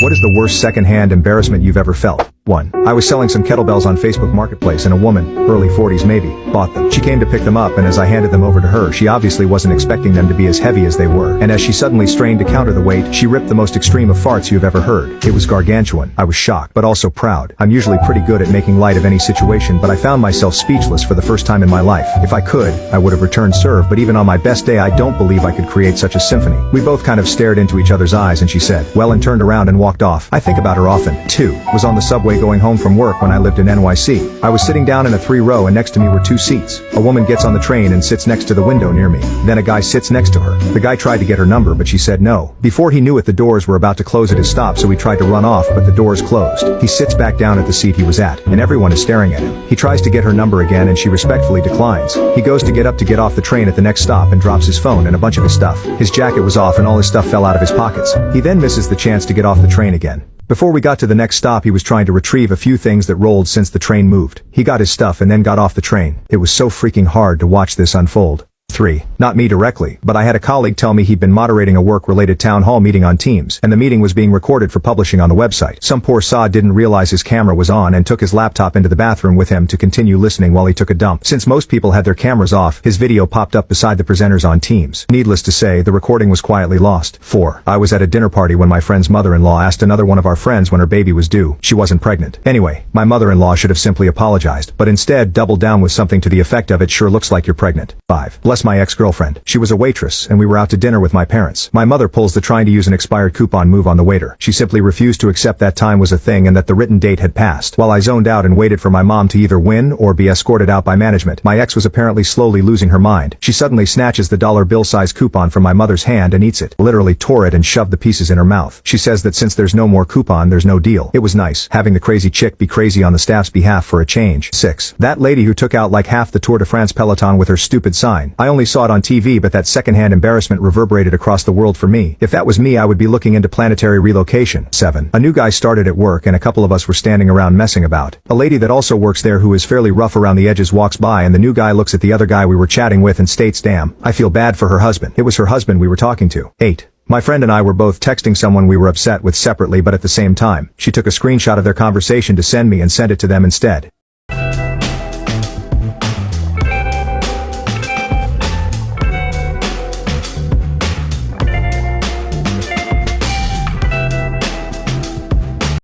What is the worst second-hand embarrassment you've ever felt? 1. I was selling some kettlebells on Facebook Marketplace and a woman, early 40s maybe, bought them. She came to pick them up and as I handed them over to her, she obviously wasn't expecting them to be as heavy as they were. And as she suddenly strained to counter the weight, she ripped the most extreme of farts you've ever heard. It was gargantuan. I was shocked, but also proud. I'm usually pretty good at making light of any situation, but I found myself speechless for the first time in my life. If I could, I would have returned serve, but even on my best day I don't believe I could create such a symphony. We both kind of stared into each other's eyes and she said, well, and turned around and walked off. I think about her often. 2. Was on the subway going home from work when I lived in NYC. I was sitting down in a 3-row and next to me were 2 seats. A woman gets on the train and sits next to the window near me. Then a guy sits next to her. The guy tried to get her number but she said no. Before he knew it, the doors were about to close at his stop, so he tried to run off but the doors closed. He sits back down at the seat he was at, and everyone is staring at him. He tries to get her number again and she respectfully declines. He goes to get up to get off the train at the next stop and drops his phone and a bunch of his stuff. His jacket was off and all his stuff fell out of his pockets. He then misses the chance to get off the train again. Before we got to the next stop, he was trying to retrieve a few things that rolled since the train moved. He got his stuff and then got off the train. It was so freaking hard to watch this unfold. 3. Not me directly, but I had a colleague tell me he'd been moderating a work-related town hall meeting on Teams, and the meeting was being recorded for publishing on the website. Some poor sod didn't realize his camera was on and took his laptop into the bathroom with him to continue listening while he took a dump. Since most people had their cameras off, his video popped up beside the presenters on Teams. Needless to say, the recording was quietly lost. 4. I was at a dinner party when my friend's mother-in-law asked another one of our friends when her baby was due. She wasn't pregnant. Anyway, my mother-in-law should have simply apologized, but instead doubled down with something to the effect of, it sure looks like you're pregnant. 5. Bless my ex-girlfriend. She was a waitress, and we were out to dinner with my parents. My mother pulls the trying to use an expired coupon move on the waiter. She simply refused to accept that time was a thing and that the written date had passed. While I zoned out and waited for my mom to either win or be escorted out by management, my ex was apparently slowly losing her mind. She suddenly snatches the dollar bill-size coupon from my mother's hand and eats it. Literally tore it and shoved the pieces in her mouth. She says that since there's no more coupon, there's no deal. It was nice, having the crazy chick be crazy on the staff's behalf for a change. 6. That lady who took out like half the Tour de France peloton with her stupid sign. I only saw it on TV, but that secondhand embarrassment reverberated across the world for me. If that was me, I would be looking into planetary relocation. 7. A new guy started at work and a couple of us were standing around messing about. A lady that also works there who is fairly rough around the edges walks by and the new guy looks at the other guy we were chatting with and states, damn, I feel bad for her husband. It was her husband we were talking to. 8. My friend and I were both texting someone we were upset with separately but at the same time. She took a screenshot of their conversation to send me and sent it to them instead.